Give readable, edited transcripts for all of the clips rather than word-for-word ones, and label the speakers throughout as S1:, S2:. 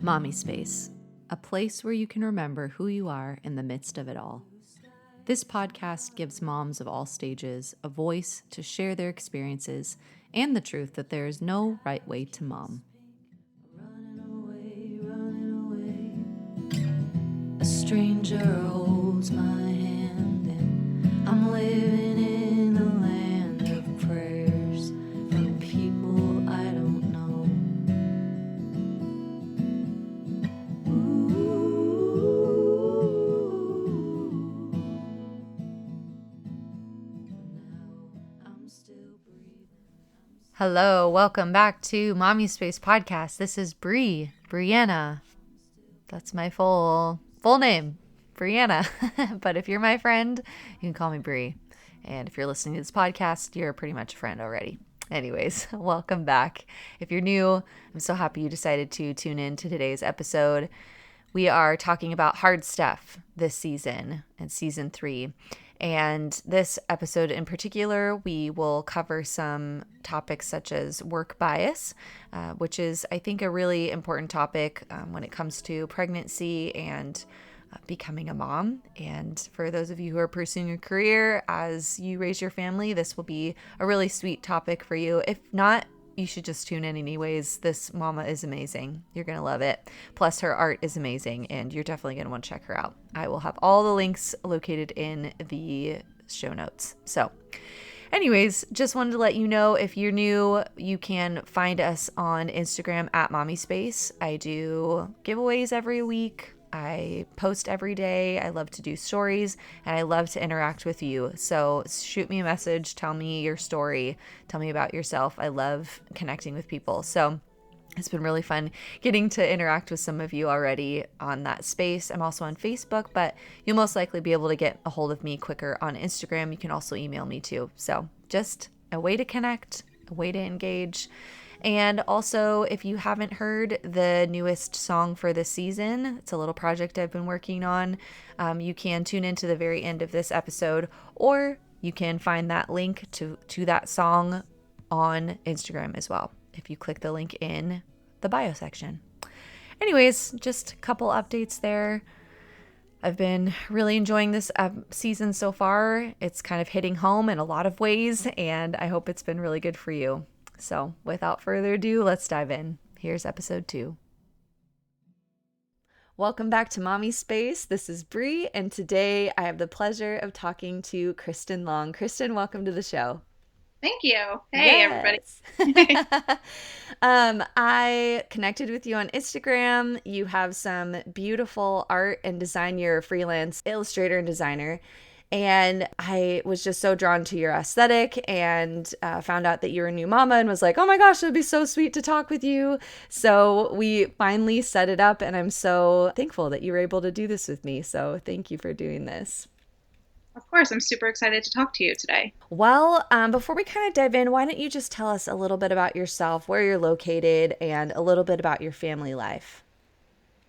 S1: Mommispace, a place where you can remember who you are in the midst of it all. This podcast gives moms of all stages a voice to share their experiences and the truth that there is no right way to mom. A stranger holds my hand and I'm living in a land of prayers from people I don't know. Hello, welcome back to Mommispace podcast. This is Brianna. That's my full name, Brianna. But if you're my friend, you can call me Bri. And if you're listening to this podcast, you're pretty much a friend already. Anyways, welcome back. If you're new, I'm so happy you decided to tune in to today's episode. We are talking about hard stuff this season and season 3. And this episode in particular, we will cover some topics such as work bias, which is, I think, a really important topic when it comes to pregnancy and becoming a mom. And for those of you who are pursuing a career as you raise your family, this will be a really sweet topic for you. If not, you should just tune in anyways. This mama is amazing. You're going to love it. Plus her art is amazing and you're definitely going to want to check her out. I will have all the links located in the show notes. So anyways, just wanted to let you know if you're new, you can find us on Instagram at Mommispace. I do giveaways every week. I post every day. I love to do stories and I love to interact with you. So shoot me a message. Tell me your story. Tell me about yourself. I love connecting with people. So it's been really fun getting to interact with some of you already on that space. I'm also on Facebook, but you'll most likely be able to get a hold of me quicker on Instagram. You can also email me too. So just a way to connect, a way to engage. And also, if you haven't heard the newest song for this season, it's a little project I've been working on. You can tune into the very end of this episode, or you can find that link to that song on Instagram as well, if you click the link in the bio section. Anyways, just a couple updates there. I've been really enjoying this season so far. It's kind of hitting home in a lot of ways, and I hope it's been really good for you. So without further ado, let's dive in. Here's episode 2. Welcome back to Mommispace. This is Bri, and today I have the pleasure of talking to Kristen Long. Kristen, welcome to the show.
S2: Thank you. Hey,
S1: yes. Everybody. I connected with you on Instagram. You have some beautiful art and design. You're a freelance illustrator and designer. And I was just so drawn to your aesthetic and found out that you're a new mama and was like, oh my gosh, it would be so sweet to talk with you. So we finally set it up and I'm so thankful that you were able to do this with me. So thank you for doing this.
S2: Of course, I'm super excited to talk to you today.
S1: Well, before we kind of dive in, why don't you just tell us a little bit about yourself, where you're located, and a little bit about your family life?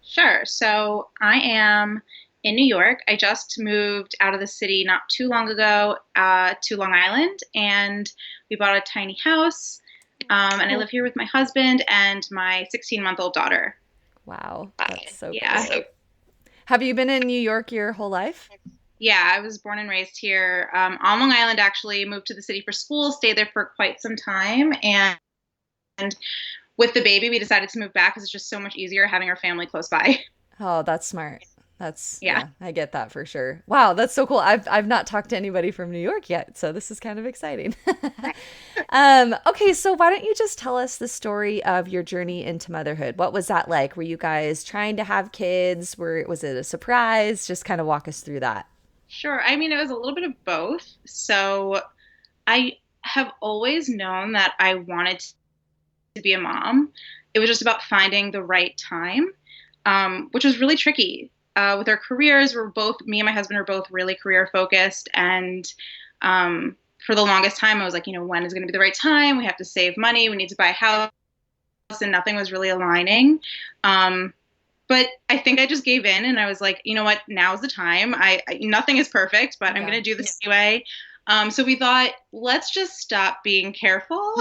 S2: Sure. So I am in New York. I just moved out of the city not too long ago to Long Island, and we bought a tiny house. And I live here with my husband and my 16-month-old daughter.
S1: Wow, that's so cool. Have you been in New York your whole life?
S2: Yeah, I was born and raised here on Long Island, actually. Moved to the city for school, stayed there for quite some time. And with the baby, we decided to move back because it's just so much easier having our family close by.
S1: Oh, that's smart. Yeah, I get that for sure. Wow, that's so cool. I've not talked to anybody from New York yet, so this is kind of exciting. Okay, so why don't you just tell us the story of your journey into motherhood? What was that like? Were you guys trying to have kids? Was it a surprise? Just kind of walk us through that.
S2: Sure. I mean, it was a little bit of both. So I have always known that I wanted to be a mom. It was just about finding the right time, which was really tricky. With our careers, me and my husband are both really career focused. And for the longest time, I was like, when is going to be the right time? We have to save money. We need to buy a house. And nothing was really aligning. But I think I just gave in and I was like, you know what, now's the time. Nothing is perfect, but I'm going to do this anyway. So we thought, let's just stop being careful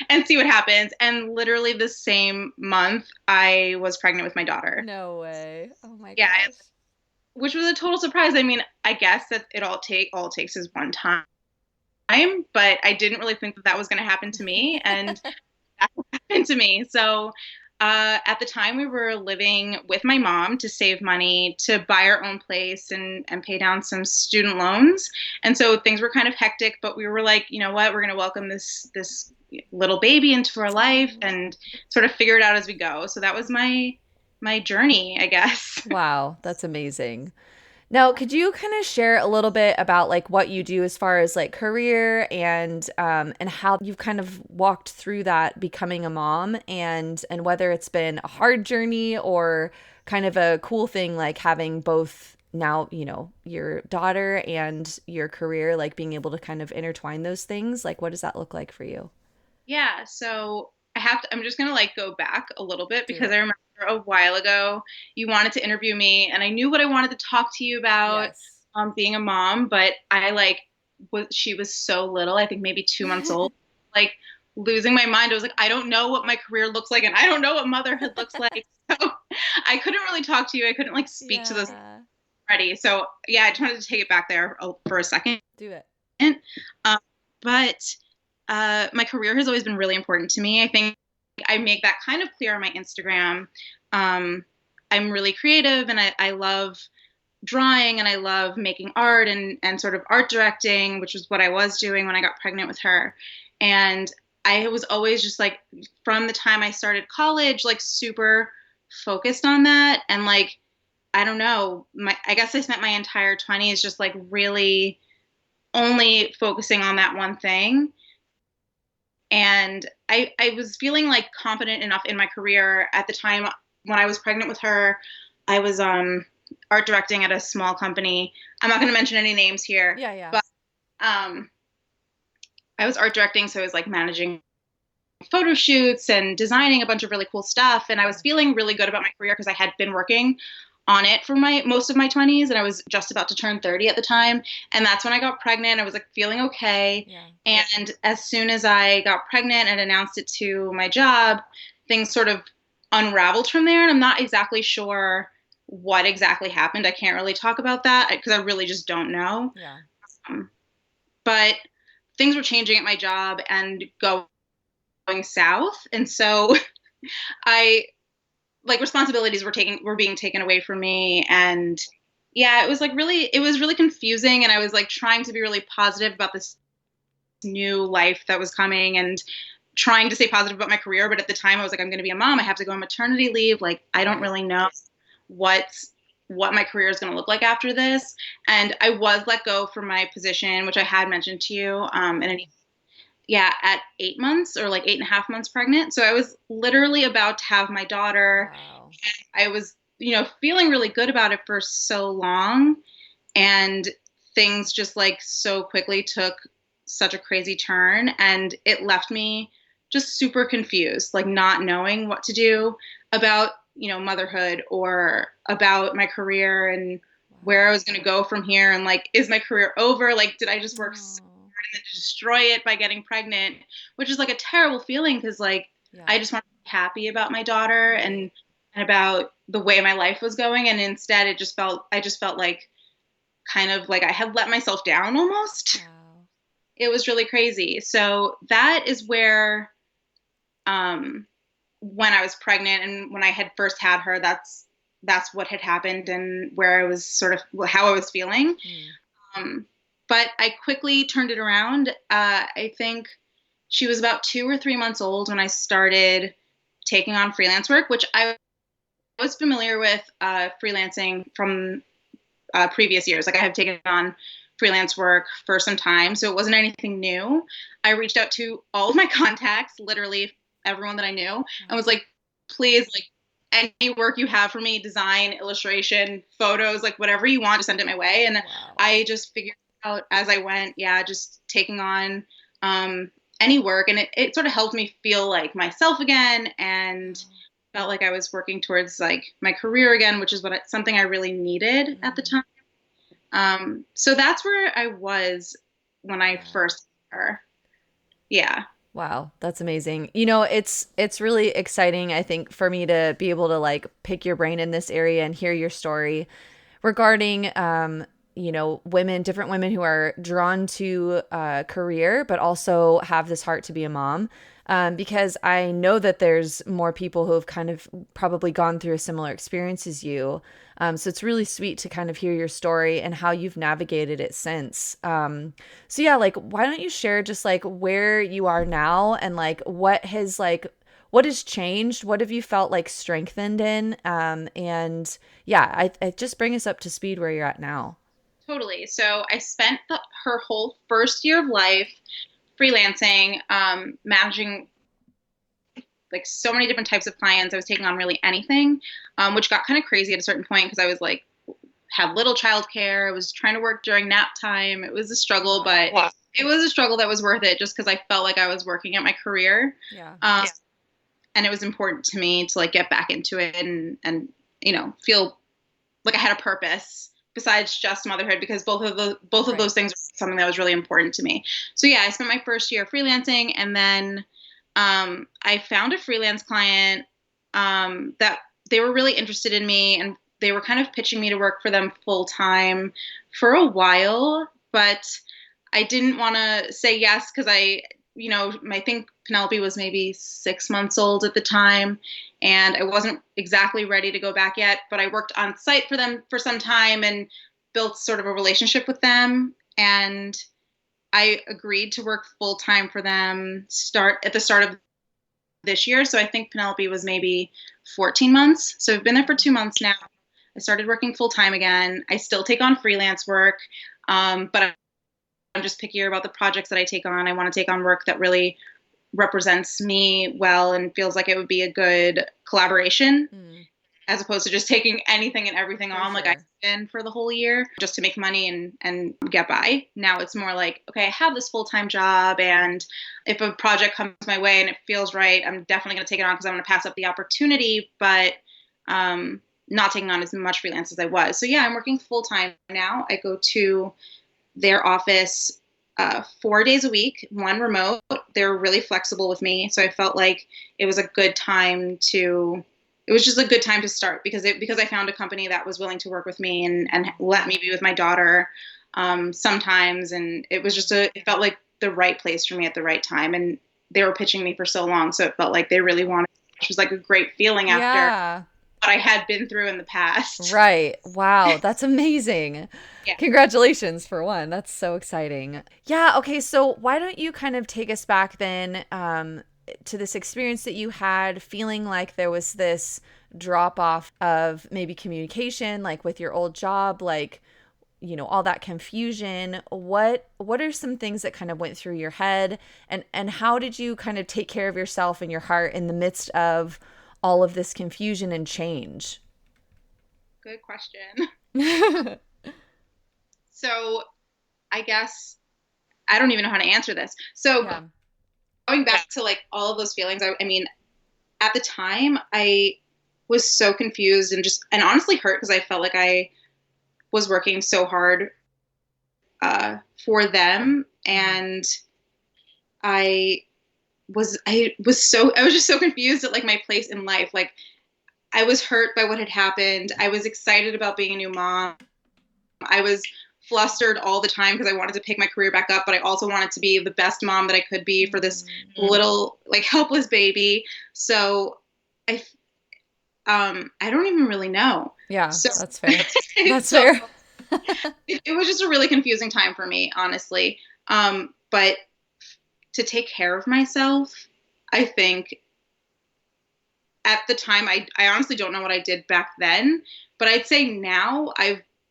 S2: and see what happens. And literally the same month, I was pregnant with my daughter.
S1: No way. Oh my
S2: Yeah,
S1: gosh.
S2: which was a total surprise. I mean, I guess that all it takes is one time, but I didn't really think that that was going to happen to me, and that happened to me. So at the time, we were living with my mom to save money to buy our own place and pay down some student loans. And so things were kind of hectic, but we were like, you know what, we're going to welcome this little baby into our life
S1: Oh.
S2: and sort of figure it out as we go. So that was my journey, I guess.
S1: Wow, that's amazing. Now, could you kind of share a little bit about like what you do as far as like career and how you've kind of walked through that becoming a mom and whether it's been a hard journey or kind of a cool thing like having both now, your daughter and your career, like being able to kind of intertwine those things. Like what does that look like for you?
S2: Yeah, so I'm just gonna like go back a little bit
S1: Do
S2: because I
S1: it.
S2: remember a while ago you wanted to interview me and I knew what I wanted to talk to you about,
S1: Yes.
S2: being a mom, but I like she was so little, I think maybe 2 months old, like losing my mind. I was like, I don't know what my career looks like and I don't know what motherhood looks like. So I couldn't really talk to you. I couldn't like speak to this
S1: Yeah.
S2: already. So yeah, I just wanted to take it back there for a second.
S1: Do it.
S2: Um, but my career has always been really important to me. I think I make that kind of clear on my Instagram. Um, I'm really creative and I love drawing and I love making art and sort of art directing, which was what I was doing when I got pregnant with her. And I was always just like, from the time I started college, like super focused on that. And like, I don't know, I guess I spent my entire 20s just like really only focusing on that one thing. And I was feeling like confident enough in my career at the time when I was pregnant with her. I was art directing at a small company. I'm not going to mention any names here,
S1: Yeah, yeah.
S2: but um, I was art directing, so I was like managing photo shoots and designing a bunch of really cool stuff. And I was feeling really good about my career because I had been working on it for my most of my 20s and I was just about to turn 30 at the time. And that's when I got pregnant. I was like feeling okay.
S1: Yeah.
S2: And as soon as I got pregnant and announced it to my job, things sort of unraveled from there. And I'm not exactly sure what exactly happened. I can't really talk about that because I really just don't know.
S1: Yeah.
S2: Um, but things were changing at my job and going south. And so I like responsibilities were being taken away from me. And yeah, it was really confusing. And I was like trying to be really positive about this new life that was coming and trying to stay positive about my career. But at the time I was like, I'm going to be a mom. I have to go on maternity leave. Like, I don't
S1: Right.
S2: really know what's what my career is going to look like after this. And I was let go from my position, which I had mentioned to you. And yeah, at 8 months or like 8.5 months pregnant. So I was literally about to have my daughter.
S1: Wow.
S2: I was, feeling really good about it for so long. And things just like so quickly took such a crazy turn. And it left me just super confused, like not knowing what to do about, motherhood or about my career and
S1: Wow.
S2: where I was going to go from here. And like, is my career over? Like, did I just work so
S1: Oh.
S2: hard and then destroy it by getting pregnant? Which is like a terrible feeling because like,
S1: Yeah.
S2: I just want to be happy about my daughter
S1: Right.
S2: and about the way my life was going. And instead I just felt like kind of like I had let myself down almost.
S1: Wow.
S2: It was really crazy. So that is where, um, when I was pregnant and when I had first had her, that's what had happened and where I was sort of how I was feeling.
S1: Mm.
S2: Um, but I quickly turned it around. I think she was about 2 or 3 months old when I started taking on freelance work, which I was familiar with freelancing from previous years. Like I have taken on freelance work for some time, so it wasn't anything new. I reached out to all of my contacts, literally everyone that I knew, and was
S1: Wow.
S2: like, please, like any work you have for me, design, illustration, photos, like whatever you want, to send it my way. And
S1: Wow.
S2: I just figured out as I went, yeah, just taking on any work, and it sort of helped me feel like myself again and
S1: Wow.
S2: felt like I was working towards like my career again, which is something I really needed at the
S1: Mm.
S2: time. So that's where I was when I
S1: Wow.
S2: first met her. Yeah.
S1: Wow, that's amazing. It's really exciting, I think, for me to be able to like pick your brain in this area and hear your story regarding women, different women who are drawn to career but also have this heart to be a mom. Because I know that there's more people who have kind of probably gone through a similar experience as you. So it's really sweet to kind of hear your story and how you've navigated it since. So yeah, like why don't you share just like where you are now and like what has changed? What have you felt like strengthened in? And yeah, I just bring us up to speed where you're at now.
S2: Totally. So I spent her whole first year of life freelancing, managing like so many different types of clients. I was taking on really anything, which got kind of crazy at a certain point because I was like, had little childcare. I was trying to work during nap time. It was a struggle, but it was a struggle that was worth it just because I felt like I was working at my career.
S1: Yeah.
S2: And it was important to me to like get back into it and feel like I had a purpose besides just motherhood because both of those things were something that was really important to me. So yeah, I spent my first year freelancing and then I found a freelance client that they were really interested in me and they were kind of pitching me to work for them full time for a while, but I didn't want to say yes because I think Penelope was maybe 6 months old at the time and I wasn't exactly ready to go back yet, but I worked on site for them for some time and built sort of a relationship with them. And I agreed to work full time for them at the start of this year. So I think Penelope was maybe 14 months. So I've been there for 2 months now. I started working full time again. I still take on freelance work, but I'm just pickier about the projects that I take on. I want to take on work that really represents me well and feels like it would be a good collaboration as opposed to just taking anything and everything on like I've been for the whole year just to make money and get by. Now it's more like, okay, I have this full-time job and if a project comes my way and it feels right, I'm definitely going to take it on because I'm going to pass up the opportunity, but not taking on as much freelance as I was. So yeah, I'm working full-time now. I go to their office 4 days a week, one remote. They're really flexible with me. So I felt like it was a good time it was just a good time to start because I found a company that was willing to work with me and let me be with my daughter sometimes. And it felt like the right place for me at the right time. And they were pitching me for so long. So it felt like they really wanted, which was like a great feeling after what I had been through in the past.
S1: Right. Wow. That's amazing.
S2: Yeah.
S1: Congratulations for one. That's so exciting. Yeah. Okay. So why don't you kind of take us back then to this experience that you had feeling like there was this drop off of maybe communication, like with your old job, like, all that confusion. What are some things that kind of went through your head and how did you kind of take care of yourself and your heart in the midst of all of this confusion and change?
S2: Good question. So I guess I don't even know how to answer this. So going back to like all of those feelings, I mean, at the time I was so confused and honestly hurt because I felt like I was working so hard for them. And I was just so confused at like my place in life. Like I was hurt by what had happened. I was excited about being a new mom. I was flustered all the time because I wanted to pick my career back up, but I also wanted to be the best mom that I could be for this little like helpless baby. So I don't even really know.
S1: Yeah, so, that's fair. That's fair.
S2: It was just a really confusing time for me, honestly. But to take care of myself, I think at the time, I honestly don't know what I did back then, but I'd say now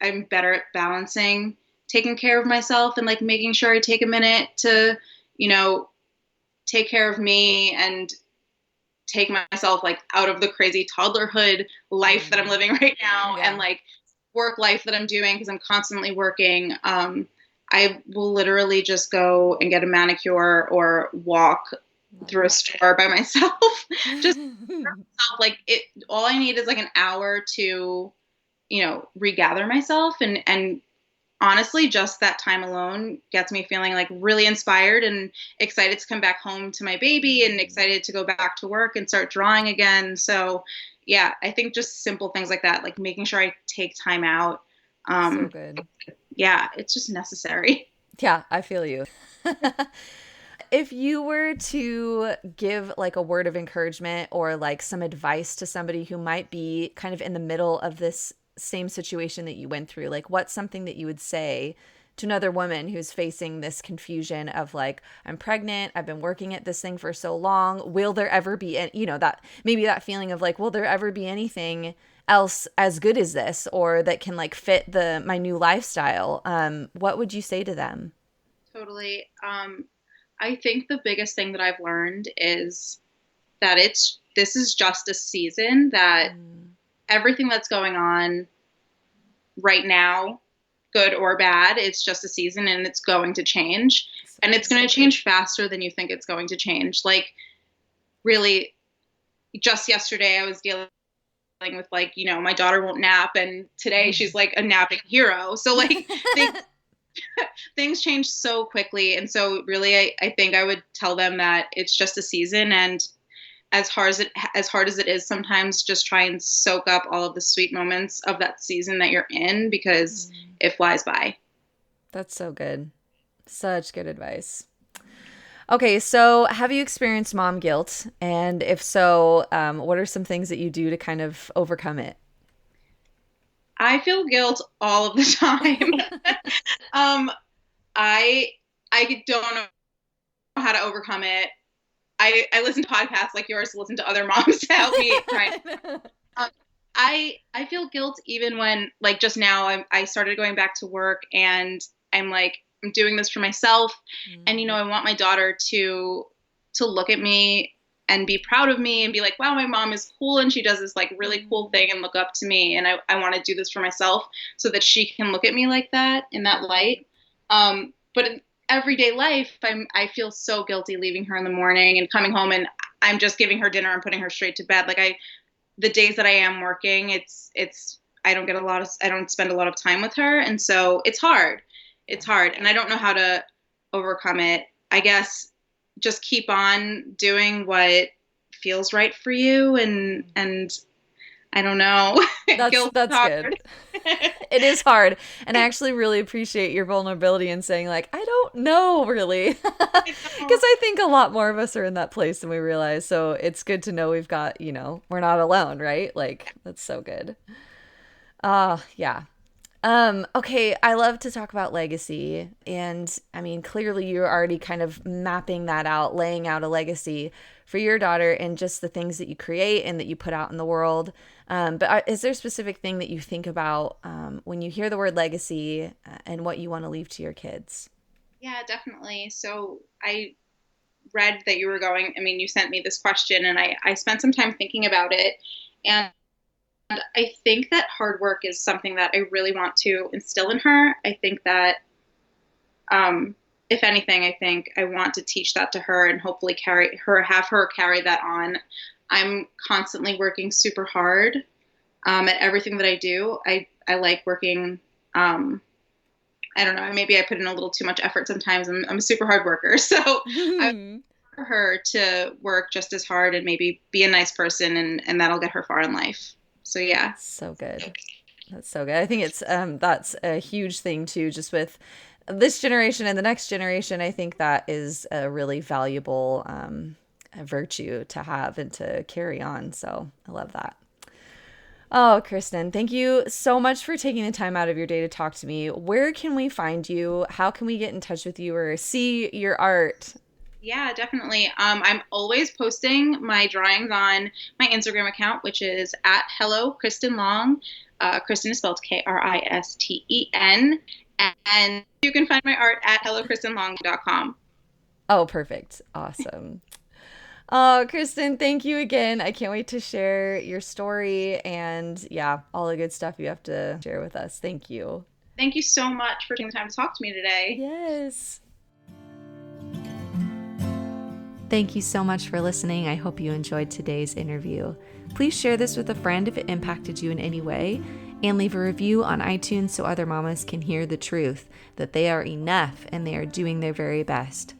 S2: I'm better at balancing taking care of myself and like making sure I take a minute to, take care of me and take myself like out of the crazy toddlerhood life that I'm living right now and like work life that I'm doing because I'm constantly working. I will literally just go and get a manicure or walk through a store by myself. Just like all I need is like an hour to, regather myself and honestly, just that time alone gets me feeling like really inspired and excited to come back home to my baby and excited to go back to work and start drawing again. So yeah, I think just simple things like that, like making sure I take time out.
S1: So
S2: Um,
S1: good.
S2: yeah, it's just necessary.
S1: Yeah, I feel you. If you were to give like a word of encouragement or like some advice to somebody who might be kind of in the middle of this same situation that you went through, like what's something that you would say to another woman who's facing this confusion of like, I'm pregnant, I've been working at this thing for so long, will there ever be, that maybe that feeling of like, will there ever be anything else as good as this or that can like fit my new lifestyle? What would you say to them?
S2: Totally. I think the biggest thing that I've learned is that this is just a season, that everything that's going on right now, good or bad, it's just a season and it's going to change. And it's going to change faster than you think it's going to change. Like, really, just yesterday I was dealing with like, my daughter won't nap, and today she's like a napping hero. So like things change so quickly. And so really I think I would tell them that it's just a season, and as hard as it is sometimes, just try and soak up all of the sweet moments of that season that you're in, because it flies by.
S1: That's so good. Such good advice. Okay, so have you experienced mom guilt? And if so, what are some things that you do to kind of overcome it?
S2: I feel guilt all of the time. um, I don't know how to overcome it. I listen to podcasts like yours to listen to other moms to help me. Um, I feel guilt even when, like, just now I started going back to work, and I'm like, I'm doing this for myself. And, I want my daughter to look at me and be proud of me and be like, wow, my mom is cool and she does this like really cool thing and look up to me. And I want to do this for myself so that she can look at me like that, in that light. But in everyday life, I feel so guilty leaving her in the morning and coming home, and I'm just giving her dinner and putting her straight to bed. Like, the days that I am working, I don't spend a lot of time with her. And so it's hard. It's hard. And I don't know how to overcome it. I guess just keep on doing what feels right for you. And I don't know.
S1: That's good. It is hard. And I actually really appreciate your vulnerability in saying like, I don't know really. Because I think a lot more of us are in that place than we realize. So it's good to know we've got, we're not alone, right? Like, that's so good. Yeah. Okay, I love to talk about legacy. And I mean, clearly you're already kind of mapping that out, laying out a legacy for your daughter and just the things that you create and that you put out in the world. But is there a specific thing that you think about when you hear the word legacy and what you want to leave to your kids?
S2: Yeah, definitely. So I read that you sent me this question, and I spent some time thinking about it. And I think that hard work is something that I really want to instill in her. I think that, if anything, I think I want to teach that to her and hopefully have her carry that on. I'm constantly working super hard at everything that I do. I like working. I don't know. Maybe I put in a little too much effort sometimes. I'm a super hard worker, so I want for her to work just as hard and maybe be a nice person, and that'll get her far in life. So yeah.
S1: So good. That's so good. I think that's a huge thing too, just with this generation and the next generation. I think that is a really valuable virtue to have and to carry on. So I love that. Oh, Kristen, thank you so much for taking the time out of your day to talk to me. Where can we find you? How can we get in touch with you or see your art?
S2: Yeah, definitely. I'm always posting my drawings on my Instagram account, which is at Hello Kristen Long. Kristen is spelled Kristen. And you can find my art at hellokristenlong.com.
S1: Oh, perfect. Awesome. Oh, Kristen, thank you again. I can't wait to share your story and yeah, all the good stuff you have to share with us. Thank you.
S2: Thank you so much for taking the time to talk to me today.
S1: Yes. Thank you so much for listening. I hope you enjoyed today's interview. Please share this with a friend if it impacted you in any way. And leave a review on iTunes so other mamas can hear the truth, that they are enough and they are doing their very best.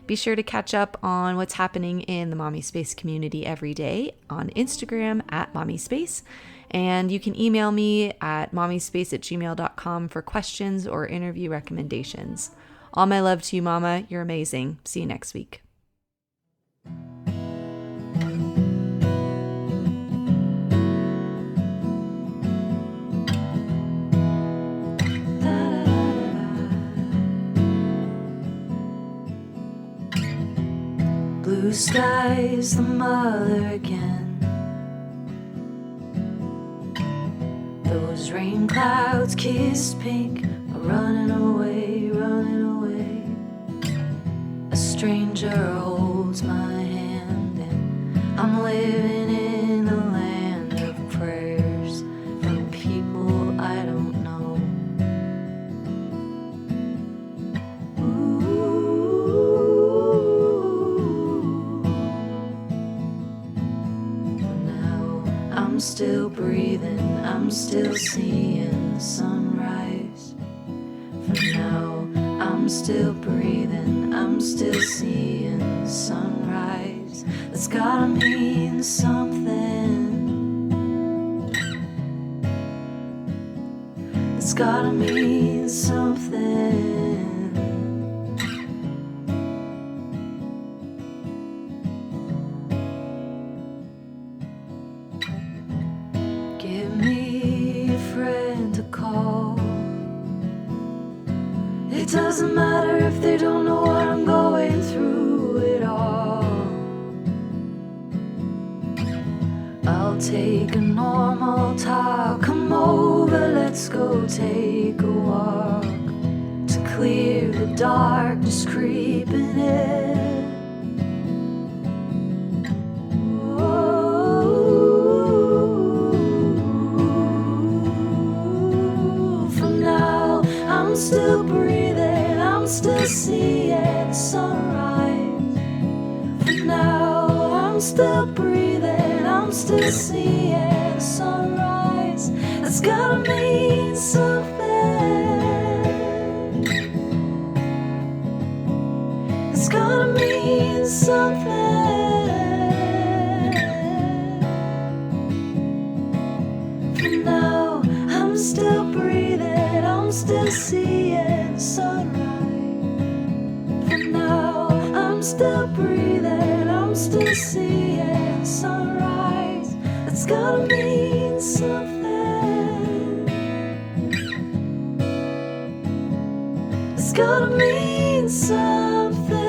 S1: Be sure to catch up on what's happening in the Mommispace community every day on Instagram at Mommispace. And you can email me at mommispace@gmail.com for questions or interview recommendations. All my love to you, Mama. You're amazing. See you next week. Blue skies, the mother again. Those rain clouds kissed pink are running away, running away. A stranger holds my hand and I'm living in a land of prayers from people I don't know. I'm still breathing, I'm still seeing the sunrise. For now, I'm still breathing, I'm still seeing the sunrise. That's gotta mean something. It's gotta mean something. Give me a friend to call. It doesn't matter if they don't know what I'm going through at all. I'll take a normal talk. Come over, let's go take a walk to clear the darkness creeping in. I'm still breathing, I'm still seeing the sunrise. For now, I'm still breathing, I'm still seeing the sunrise. That's gotta mean something. It's gotta mean something. For now, I'm still breathing, I'm still seeing the sunrise. For now, I'm still breathing, I'm still seeing the sunrise. That's gotta mean something. It's gotta mean something.